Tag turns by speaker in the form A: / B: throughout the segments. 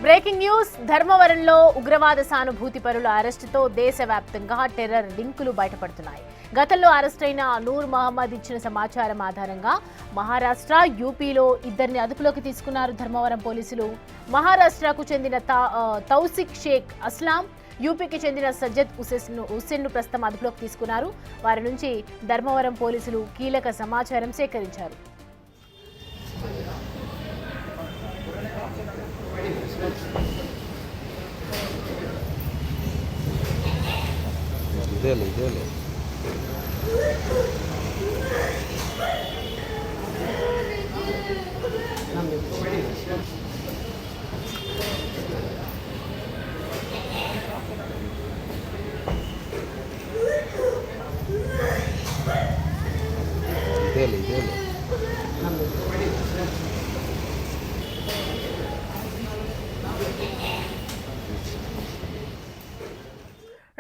A: Breaking news ధర్మవరంలో ఉగ్రవాద సానుభూతి పరుల అరెస్టుతో దేశవ్యాప్తంగా టెర్రర్ లింకులు బయటపడుతున్నాయి. గతంలో అరెస్టైన నూర్ మహమ్మద్ ఇచ్చిన సమాచారం ఆధారంగా మహారాష్ట్ర, యూపీలో ఇద్దరిని అదుపులోకి తీసుకున్నారు ధర్మవరం పోలీసులు. మహారాష్ట్రకు చెందిన తౌసిక్ షేక్ అస్లాం, యూపీకి చెందిన సజ్జద్ హుస్సేన్ను ప్రస్తుతం అదుపులోకి తీసుకున్నారు. వారి నుంచి ధర్మవరం పోలీసులు కీలక సమాచారం సేకరించారు.
B: ఇదేలే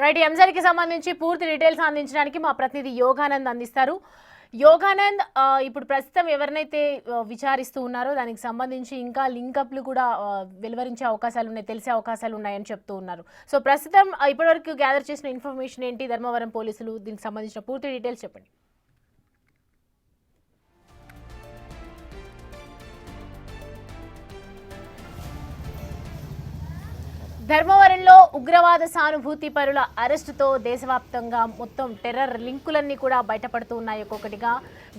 A: రైట్, ఈ అంశానికి సంబంధించి పూర్తి డీటెయిల్స్ అందించడానికి మా ప్రతినిధి యోగానంద్ అందిస్తారు. యోగానంద్, ఇప్పుడు ప్రస్తుతం ఎవరినైతే విచారిస్తూ ఉన్నారో దానికి సంబంధించి ఇంకా లింకప్లు కూడా వెలువరించే అవకాశాలు ఉన్నాయి, తెలిసే అవకాశాలు ఉన్నాయని చెప్తూ ఉన్నారు. సో ప్రస్తుతం ఇప్పటివరకు గ్యాదర్ చేసిన ఇన్ఫర్మేషన్ ఏంటి? ధర్మవరం పోలీసులు దీనికి సంబంధించిన పూర్తి డీటెయిల్స్ చెప్పండి. ధర్మవరంలో ఉగ్రవాద సానుభూతి పరుల అరెస్టుతో దేశవ్యాప్తంగా మొత్తం టెర్రర్ లింకులన్నీ కూడా బయటపడుతూ ఉన్నాయి. ఒక్కొక్కటిగా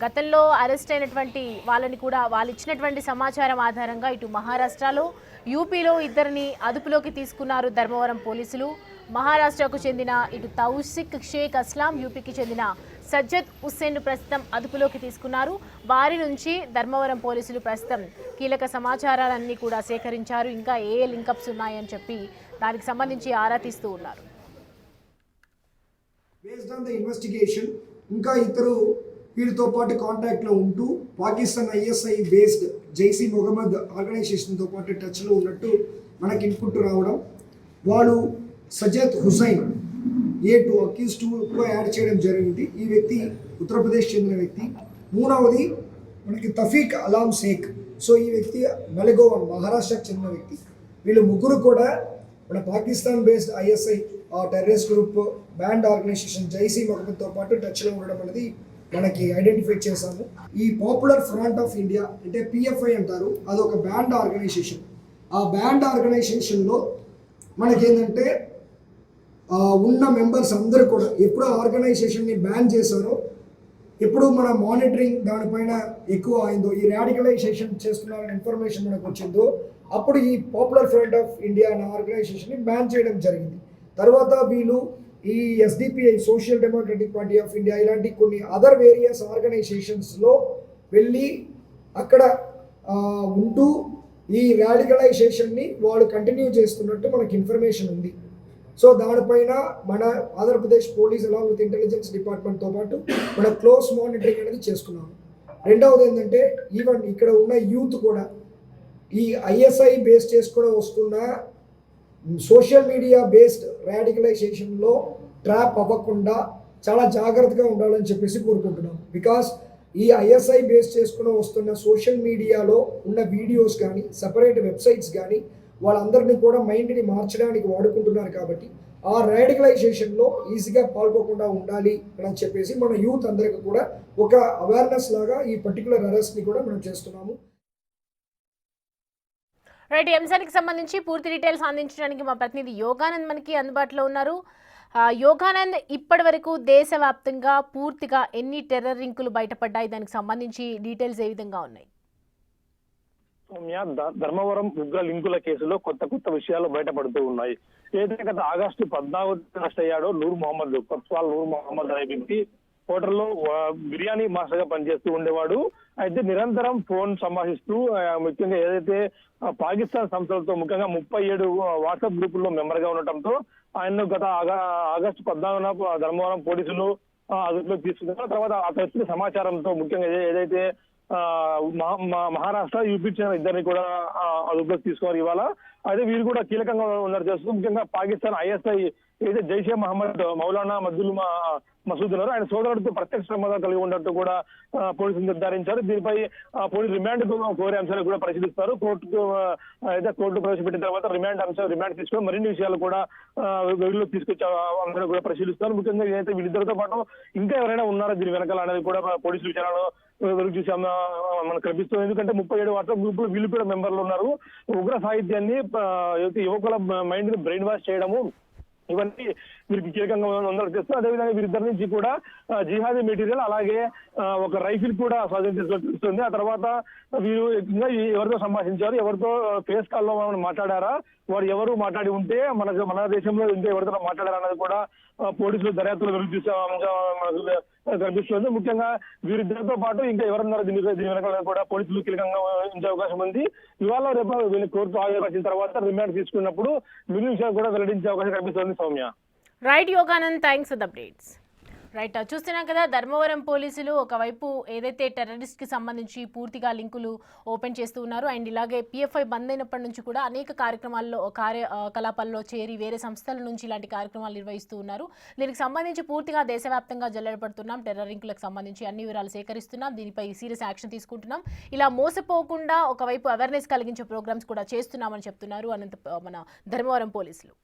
A: గతంలో అరెస్ట్ అయినటువంటి వాళ్ళని కూడా వాళ్ళు ఇచ్చినటువంటి సమాచారం ఆధారంగా ఇటు మహారాష్ట్రలో, యూపీలో ఇద్దరిని అదుపులోకి తీసుకున్నారు ధర్మవరం పోలీసులు. మహారాష్ట్రకు చెందిన ఇటు తౌసిక్ షేక్ అస్లాం, యూపీకి చెందిన సజ్జద్ హుస్సేన్ను ప్రస్తుతం అదుపులోకి తీసుకున్నారు. వారి నుంచి ధర్మవరం పోలీసులు ప్రస్తుతం కీలక సమాచారాలన్నీ కూడా సేకరించారు. ఇంకా ఏ లింకప్స్ ఉన్నాయని చెప్పి దానికి సంబంధించి ఆరా తీస్తూ ఉన్నారు.
C: బేస్డ్ ఆన్ ద ఇన్వెస్టిగేషన్ ఇంకా ఇద్దరు వీరితో పాటు కాంటాక్ట్లో ఉంటూ పాకిస్తాన్ ఐఎస్ఐ బేస్డ్ జైసీ మొహమ్మద్ ఆర్గనైజేషన్తో పాటు టచ్లో ఉన్నట్టు మనకి ఇన్పుట్ రావడం, వాళ్ళు Sajjad Hussain A2 accuse 2 add చేయడం జరిగింది. ఈ వ్యక్తి ఉత్తరప్రదేశ్ చెందిన వ్యక్తి. మూడవది మనకి తఫీక్ అలాం షేక్. సో ఈ వ్యక్తి నలగోవన్, మహారాష్ట్రకు చెందిన వ్యక్తి. వీళ్ళు ముగ్గురు కూడా మన Pakistan based ISI terrorist group banned organization Jaish మొహమ్మద్తో పాటు టచ్లో ఉండడం అనేది మనకి ఐడెంటిఫై చేశాము. ఈ పాపులర్ ఫ్రంట్ ఆఫ్ ఇండియా అంటే PFI అంటారు, అదొక బ్యాండ్ ఆర్గనైజేషన్. ఆ బ్యాండ్ ఆర్గనైజేషన్లో మనకేంటంటే ఉన్న మెంబర్స్ అందరూ కూడా ఎప్పుడు ఆర్గనైజేషన్ని బ్యాన్ చేశారో, ఎప్పుడు మన మానిటరింగ్ దానిపైన ఎక్కువ అయిందో, ఈ రాడికలైజేషన్ చేస్తున్నారనే ఇన్ఫర్మేషన్ మనకు వచ్చిందో, అప్పుడు ఈ పాపులర్ ఫ్రంట్ ఆఫ్ ఇండియా అనే ఆర్గనైజేషన్ని బ్యాన్ చేయడం జరిగింది. తర్వాత వీళ్ళు ఈ SDPI social democratic party of India ఇలాంటి కొన్ని అదర్ వేరియస్ ఆర్గనైజేషన్స్లో వెళ్ళి అక్కడ ఉంటూ ఈ రాడికలైజేషన్ని వాళ్ళు కంటిన్యూ చేస్తున్నట్టు మనకి ఇన్ఫర్మేషన్ ఉంది. సో దానిపైన మన Andhra Pradesh police along with intelligence డిపార్ట్మెంట్తో పాటు మన క్లోజ్ మానిటరింగ్ అనేది చేసుకున్నాము. రెండవది ఏంటంటే ఈవెన్ ఇక్కడ ఉన్న యూత్ కూడా ఈ ISI బేస్ చేసుకుని వస్తున్న సోషల్ మీడియా బేస్డ్ రాడికలైజేషన్లో ట్రాప్ అవ్వకుండా చాలా జాగ్రత్తగా ఉండాలని చెప్పేసి కోరుకుంటున్నాం. బికాస్ ఈ ISI బేస్ చేసుకుని వస్తున్న సోషల్ మీడియాలో ఉన్న వీడియోస్ కానీ సపరేట్ వెబ్సైట్స్ కానీ వాళ్ళందరినీ కూడా మైండ్ని మార్చడానికి వాడుకుంటున్నారు. కాబట్టి ఆ రాడికలైజేషన్లో ఈజీగా పాల్గొకుండా ఉండాలి అని చెప్పేసి మన యూత్ అందరికీ కూడా ఒక అవేర్నెస్ లాగా ఈ పర్టికులర్ అరెస్ట్ని కూడా మనం చేస్తున్నాము.
A: రైట్, ఈ అంశానికి సంబంధించి పూర్తి డీటెయిల్స్ అందించడానికి మా ప్రతినిధి యోగానంద్ మనకి అందుబాటులో ఉన్నారు. యోగానంద్, ఇప్పటి వరకు దేశవ్యాప్తంగా పూర్తిగా ఎన్ని టెర్రర్ లింకులు బయటపడ్డాయి? దానికి సంబంధించి డీటెయిల్స్ ఏ విధంగా ఉన్నాయి?
D: ధర్మవరం ఉగ్ర లింకుల కేసులో కొత్త విషయాలు బయటపడుతూ ఉన్నాయి. ఏదైతే గత ఆగస్టు 14 అరెస్ట్ అయ్యాడో నూర్ మహమ్మద్ అనే వ్యక్తి హోటల్లో బిర్యానీ మాస్టర్ గా పనిచేస్తూ ఉండేవాడు. అయితే నిరంతరం ఫోన్ సంభాషిస్తూ ముఖ్యంగా ఏదైతే పాకిస్తాన్ సంస్థలతో ముఖ్యంగా 37 వాట్సాప్ గ్రూపుల్లో మెంబర్ గా ఉండటంతో ఆయన్ను గత ఆగస్టు 14 ధర్మవరం పోలీసులు అదుపులోకి తీసుకున్నారు. తర్వాత అతను వచ్చిన సమాచారంతో ముఖ్యంగా ఏదైతే మహారాష్ట్ర, యూపీ చెందిన ఇద్దరిని కూడా అదుపులోకి తీసుకోవాలి. ఇవాళ అయితే వీరు కూడా కీలకంగా ఉన్నారు చేస్తూ ముఖ్యంగా పాకిస్తాన్ ఐఎస్ఐ ఏదైతే జైషే మహమ్మద్ మౌలానా మద్దుల్ మసూద్ ఉన్నారో ఆయన సోదరుడితో ప్రత్యక్ష సంబంధాలు కలిగి ఉన్నట్టు కూడా పోలీసులు నిర్ధారించారు. దీనిపై పోలీసు రిమాండ్ కోరే అంశాలు కూడా పరిశీలిస్తారు. కోర్టు ప్రవేశపెట్టిన తర్వాత రిమాండ్ తీసుకొని మరిన్ని విషయాలు కూడా వెలుగులోకి తీసుకొచ్చే అంశాలు కూడా పరిశీలిస్తారు. ముఖ్యంగా ఏదైతే వీళ్ళిద్దరితో పాటు ఇంకా ఎవరైనా ఉన్నారో దీని వెనకాల అనేది కూడా పోలీసులు విచారణలో వెలుగు చూసే మనకు కనిపిస్తుంది. ఎందుకంటే 37 వాట్సాప్ గ్రూపులు వీళ్ళు కూడా మెంబర్లు ఉన్నారు. ఉగ్ర సాహిత్యాన్ని యువకుల మైండ్ ని బ్రెయిన్ వాష్ చేయడము ఇవన్నీ వీరికి కీలకంగా ఉందని చేస్తారు. అదేవిధంగా వీరిద్దరి నుంచి కూడా జిహాదీ మెటీరియల్ అలాగే ఒక రైఫిల్ కూడా స్వాధీనిస్తుంది. ఆ తర్వాత వీరు ఎవరితో సంభాషించారు, ఎవరితో ఫేస్ కాల్లో మాట్లాడారా, వారు ఎవరు మాట్లాడి ఉంటే మన దేశంలో ఇంకా ఎవరితో మాట్లాడారా అన్నది కూడా పోలీసులు దర్యాప్తులో వెలుగు చూసే కనిపిస్తుంది. ముఖ్యంగా వీరిద్దరితో పాటు ఇంకా ఎవరున్నారో దీని వెనకాల కూడా పోలీసులు కీలకంగా ఉంచే అవకాశం ఉంది. ఇవాళ రేపు వీళ్ళు కోర్టు హాజరుపరిచిన తర్వాత రిమాండ్ తీసుకున్నప్పుడు మిగిలిన విషయాలు కూడా వెల్లడించే అవకాశం కనిపిస్తుంది. Soumya.
A: Right Yoganand, thanks for the updates. Right, చూస్తున్నాం కదా ధర్మవరం పోలీసులు ఒకవైపు ఏదైతే టెర్రరిస్ట్కి సంబంధించి పూర్తిగా లింకులు ఓపెన్ చేస్తూ ఉన్నారు అండ్ ఇలాగే పిఎఫ్ఐ బంద్ అయినప్పటి నుంచి కూడా అనేక కార్యకలాపాల్లో చేరి వేరే సంస్థల నుంచి ఇలాంటి కార్యక్రమాలు నిర్వహిస్తూ ఉన్నారు. దీనికి సంబంధించి పూర్తిగా దేశవ్యాప్తంగా జల్లెడపడుతున్నాం, టెర్రర్ లింకులకు సంబంధించి అన్ని వివరాలు సేకరిస్తున్నాం, దీనిపై సీరియస్ యాక్షన్ తీసుకుంటున్నాం, ఇలా మోసపోకుండా ఒకవైపు అవేర్నెస్ కలిగించే ప్రోగ్రామ్స్ కూడా చేస్తున్నామని చెప్తున్నారు మన ధర్మవరం పోలీసులు.